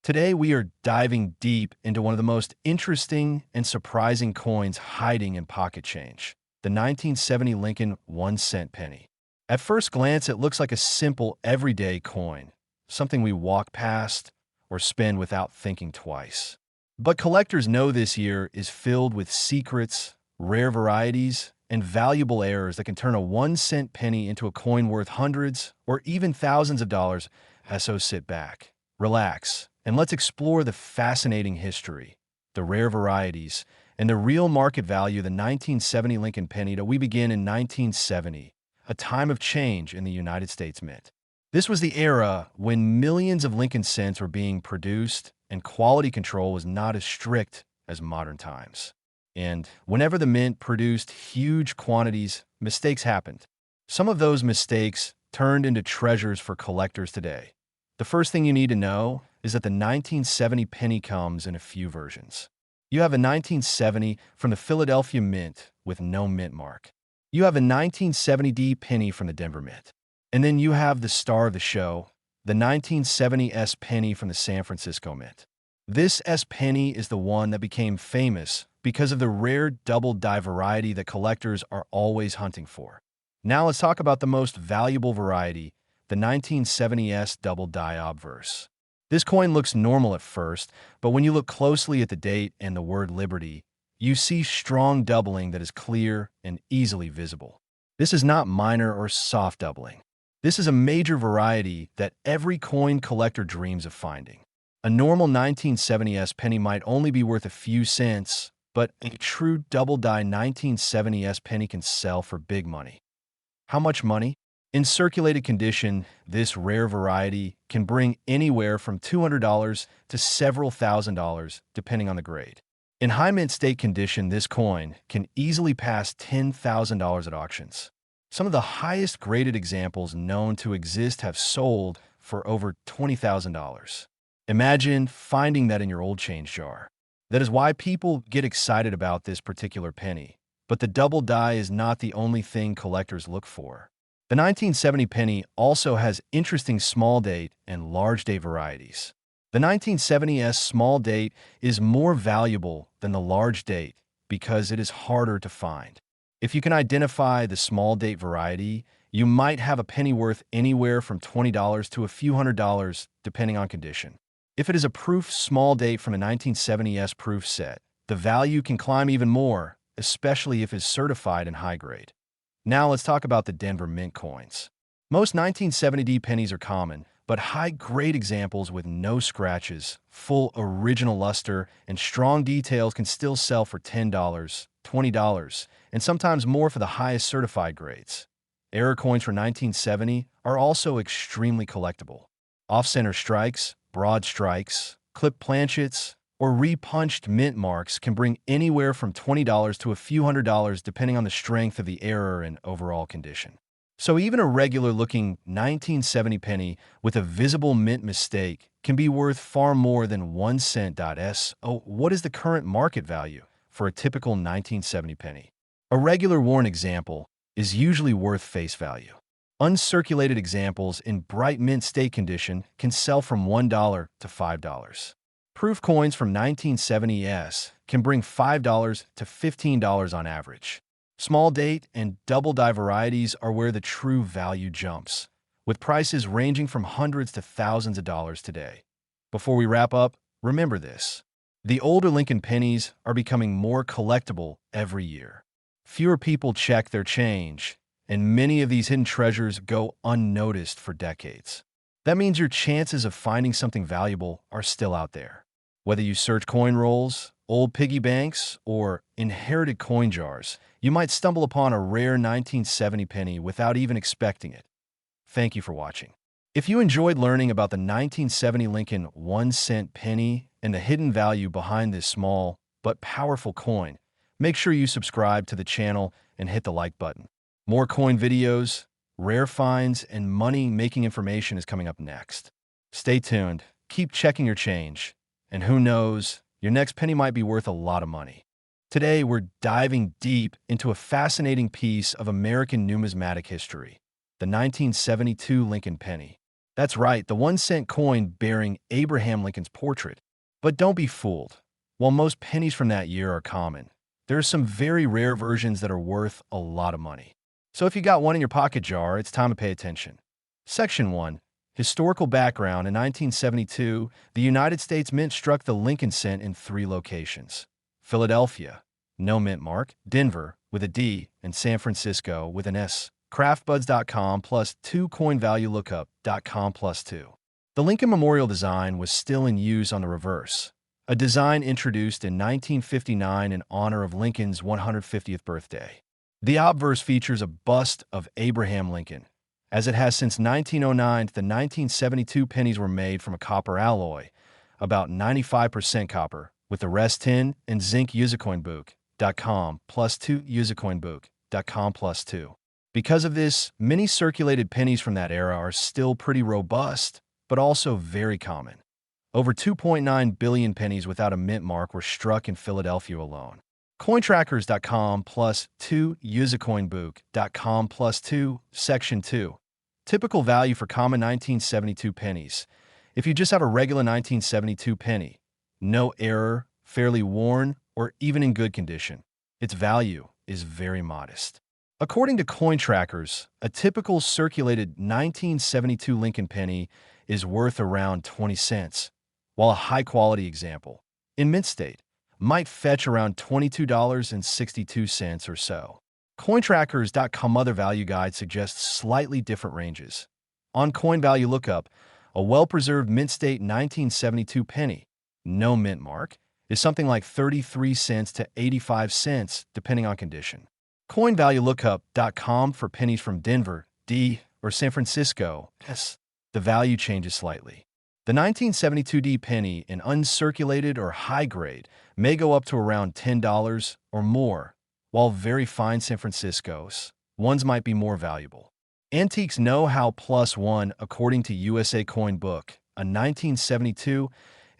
Today, we are diving deep into one of the most interesting and surprising coins hiding in pocket change, the 1970 Lincoln 1-cent penny. At first glance, it looks like a simple, everyday coin, something we walk past or spend without thinking twice. But collectors know this year is filled with secrets, rare varieties, and valuable errors that can turn a 1-cent penny into a coin worth hundreds or even thousands of dollars. So sit back, relax, and let's explore the fascinating history, the rare varieties, and the real market value of the 1970 Lincoln penny that we begin in 1970, a time of change in the United States Mint. This was the era when millions of Lincoln cents were being produced and quality control was not as strict as modern times. And whenever the Mint produced huge quantities, mistakes happened. Some of those mistakes turned into treasures for collectors today. The first thing you need to know is that the 1970 penny comes in a few versions. You have a 1970 from the Philadelphia Mint with no mint mark. You have a 1970D penny from the Denver Mint. And then you have the star of the show, the 1970 S penny from the San Francisco Mint. This S penny is the one that became famous because of the rare double die variety that collectors are always hunting for. Now let's talk about the most valuable variety, the 1970S double die obverse. This coin looks normal at first, but when you look closely at the date and the word Liberty, you see strong doubling that is clear and easily visible. This is not minor or soft doubling. This is a major variety that every coin collector dreams of finding. A normal 1970S penny might only be worth a few cents, but a true double die 1970S penny can sell for big money. How much money? In circulated condition, this rare variety can bring anywhere from $200 to several $1,000s, depending on the grade. In high mint state condition, this coin can easily pass $10,000 at auctions. Some of the highest graded examples known to exist have sold for over $20,000. Imagine finding that in your old change jar. That is why people get excited about this particular penny. But the double die is not the only thing collectors look for. The 1970 penny also has interesting small date and large date varieties. The 1970S small date is more valuable than the large date because it is harder to find. If you can identify the small date variety, you might have a penny worth anywhere from $20 to a few $100s, depending on condition. If it is a proof small date from a 1970S proof set, the value can climb even more, especially if it's certified in high grade. Now let's talk about the Denver Mint coins. Most 1970D pennies are common, but high-grade examples with no scratches, full original luster, and strong details can still sell for $10, $20, and sometimes more for the highest certified grades. Error coins for 1970 are also extremely collectible. Off-center strikes, broad strikes, clip planchets, or repunched mint marks can bring anywhere from $20 to a few $100s depending on the strength of the error and overall condition. So even a regular-looking 1970 penny with a visible mint mistake can be worth far more than 1 cent. What is the current market value for a typical 1970 penny? A regular worn example is usually worth face value. Uncirculated examples in bright mint state condition can sell from $1 to $5. Proof coins from 1970s can bring $5 to $15 on average. Small date and double die varieties are where the true value jumps, with prices ranging from hundreds to thousands of dollars today. Before we wrap up, remember this. The older Lincoln pennies are becoming more collectible every year. Fewer people check their change, and many of these hidden treasures go unnoticed for decades. That means your chances of finding something valuable are still out there. Whether you search coin rolls, old piggy banks, or inherited coin jars, you might stumble upon a rare 1970 penny without even expecting it. Thank you for watching. If you enjoyed learning about the 1970 Lincoln 1-cent penny and the hidden value behind this small but powerful coin, make sure you subscribe to the channel and hit the like button. More coin videos, rare finds, and money-making information is coming up next. Stay tuned, keep checking your change, and who knows, your next penny might be worth a lot of money. Today, we're diving deep into a fascinating piece of American numismatic history, the 1972 Lincoln penny. That's right, the 1 cent coin bearing Abraham Lincoln's portrait. But don't be fooled. While most pennies from that year are common, there are some very rare versions that are worth a lot of money. So if you got one in your pocket jar, it's time to pay attention. Section 1. Historical background. In 1972, the United States Mint struck the Lincoln cent in 3 locations: Philadelphia, no mint mark; Denver, with a D; and San Francisco, with an S. Craftbuds.com +2 coinvaluelookup.com +2. The Lincoln Memorial design was still in use on the reverse, a design introduced in 1959 in honor of Lincoln's 150th birthday. The obverse features a bust of Abraham Lincoln, as it has since 1909. The 1972 pennies were made from a copper alloy, about 95% copper, with the rest tin and zinc. Usercoinbook.com +2 Usercoinbook.com +2. Because of this, many circulated pennies from that era are still pretty robust, but also very common. Over 2.9 billion pennies without a mint mark were struck in Philadelphia alone. Cointrackers.com +2 Usercoinbook.com +2. Section 2. Typical value for common 1972 pennies. If you just have a regular 1972 penny, no error, fairly worn, or even in good condition, its value is very modest. According to Cointrackers, a typical circulated 1972 Lincoln penny is worth around 20 cents, while a high-quality example, in mint state, might fetch around $22.62 or so. Cointrackers.com other value guide suggests slightly different ranges. On Coin Value Lookup, a well-preserved mint state 1972 penny, no mint mark, is something like 33 cents to 85 cents, depending on condition. CoinValueLookup.com for pennies from Denver, D, or San Francisco, S. The value changes slightly. The 1972 D penny in uncirculated or high grade may go up to around $10 or more, while very fine San Francisco's ones might be more valuable. Antiques Know-How +1 according to USA Coin Book, a 1972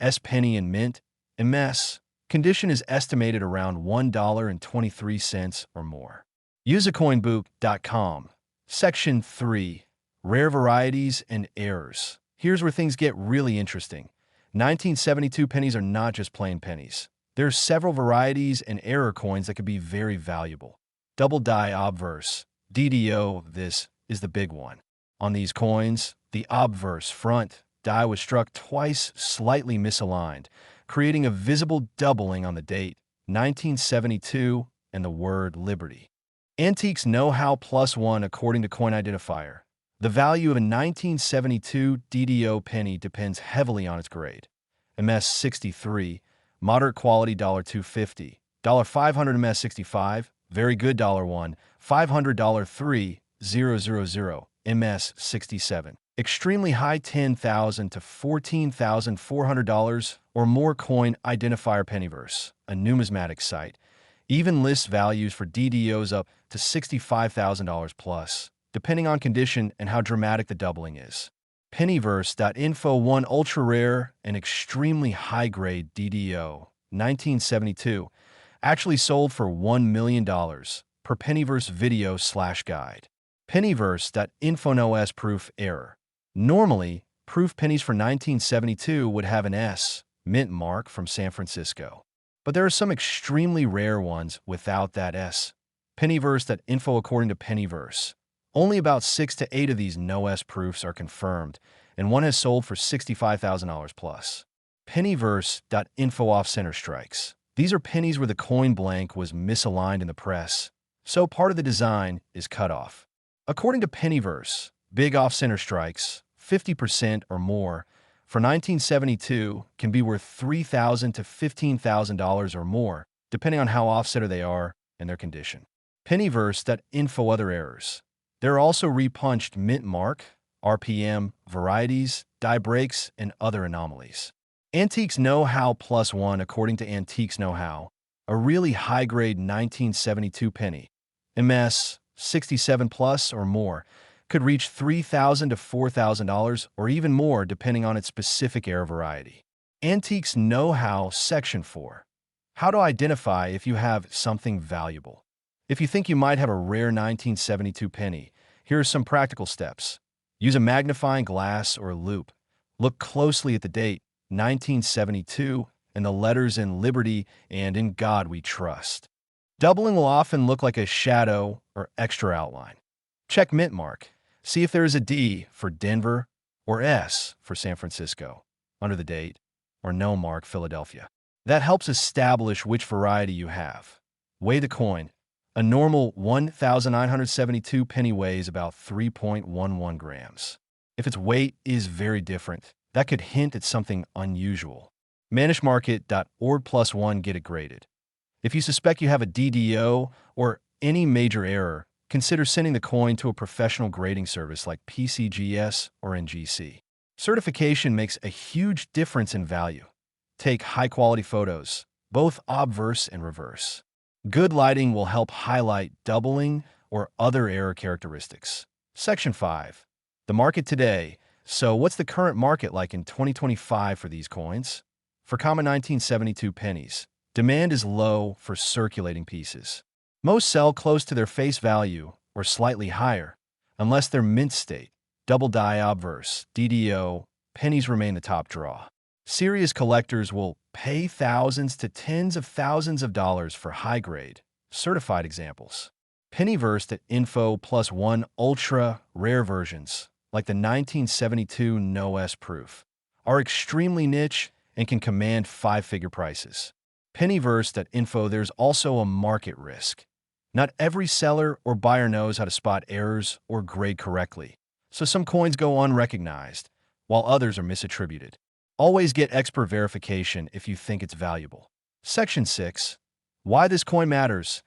S penny in mint, MS, condition is estimated around $1.23 or more. Usercoinbook.com. Section 3. Rare Varieties and Errors. Here's where things get really interesting. 1972 pennies are not just plain pennies. There are several varieties and error coins that could be very valuable. Double die obverse, DDO, this is the big one. On these coins, the obverse front die was struck twice, slightly misaligned, creating a visible doubling on the date, 1972, and the word Liberty. Antiques Know-How +1 according to Coin Identifier. The value of a 1972 DDO penny depends heavily on its grade. MS 63, moderate quality $2.50, $500 MS 65, very good $1, $500 $3,000, MS 67. Extremely high $10,000 to $14,400 or more. Coin Identifier Pennyverse, a numismatic site, even lists values for DDOs up to $65,000 plus, depending on condition and how dramatic the doubling is. Pennyverse.info. One ultra-rare and extremely high-grade DDO, 1972, actually sold for $1 million per Pennyverse video/guide. Pennyverse.info. No S proof error. Normally, proof pennies for 1972 would have an S mint mark from San Francisco, but there are some extremely rare ones without that S. Pennyverse.info. According to Pennyverse, only about 6 to 8 of these no S proofs are confirmed, and one has sold for $65,000 plus. Pennyverse.info. Off-center strikes. These are pennies where the coin blank was misaligned in the press, so part of the design is cut off. According to Pennyverse, big off-center strikes, 50% or more, for 1972 can be worth $3,000 to $15,000 or more, depending on how off-center they are and their condition. Pennyverse.info. Other errors. There are also repunched mint mark, RPM, varieties, die breaks, and other anomalies. Antiques Know-How +1 according to Antiques Know-How, a really high-grade 1972 penny, MS 67 plus or more, could reach $3,000 to $4,000 or even more depending on its specific error variety. Antiques Know-How Section 4. How to identify if you have something valuable. If you think you might have a rare 1972 penny, here are some practical steps. Use a magnifying glass or a loupe. Look closely at the date, 1972, and the letters in Liberty and In God We Trust. Doubling will often look like a shadow or extra outline. Check mint mark. See if there is a D for Denver or S for San Francisco under the date, or no mark Philadelphia. That helps establish which variety you have. Weigh the coin. A normal 1,972 penny weighs about 3.11 grams. If its weight is very different, that could hint at something unusual. ManishMarket.org+1 get it graded. If you suspect you have a DDO or any major error, consider sending the coin to a professional grading service like PCGS or NGC. Certification makes a huge difference in value. Take high-quality photos, both obverse and reverse. Good lighting will help highlight doubling or other error characteristics. Section 5. The market today. So what's the current market like in 2025 for these coins? For common 1972 pennies, demand is low for circulating pieces. Most sell close to their face value or slightly higher, unless they're mint state, double die obverse, DDO, pennies remain the top draw. Serious collectors will pay thousands to tens of thousands of dollars for high-grade, certified examples. Pennyverse at Info+1 ultra-rare versions, like the 1972 No S proof, are extremely niche and can command five-figure prices. Pennyverse at Info, there's also a market risk. Not every seller or buyer knows how to spot errors or grade correctly, so some coins go unrecognized, while others are misattributed. Always get expert verification if you think it's valuable. Section 6. Why this coin matters.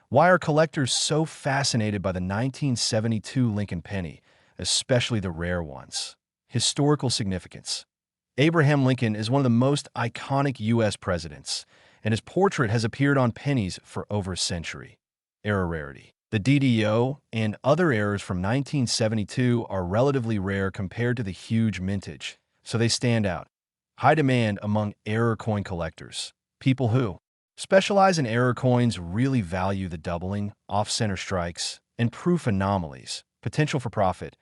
Why are collectors so fascinated by the 1972 Lincoln penny, especially the rare ones? Historical significance. Abraham Lincoln is one of the most iconic U.S. presidents, and his portrait has appeared on pennies for over a century. Error rarity. The DDO and other errors from 1972 are relatively rare compared to the huge mintage, so they stand out. High demand among error coin collectors. People who specialize in error coins really value the doubling, off-center strikes, and proof anomalies, potential for profit.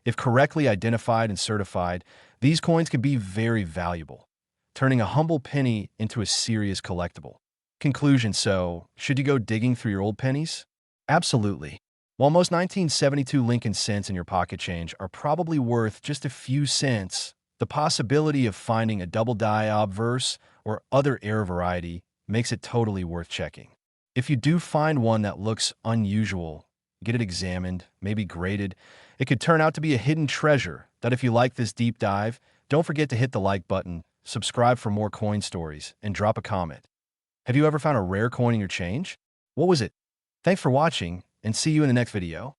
If correctly identified and certified, these coins can be very valuable, turning a humble penny into a serious collectible. Conclusion. So, should you go digging through your old pennies? Absolutely. While most 1972 Lincoln cents in your pocket change are probably worth just a few cents, the possibility of finding a double die obverse or other error variety makes it totally worth checking. If you do find one that looks unusual, get it examined, maybe graded. It could turn out to be a hidden treasure that if you like this deep dive, don't forget to hit the like button, subscribe for more coin stories, and drop a comment. Have you ever found a rare coin in your change? What was it? Thanks for watching, and see you in the next video.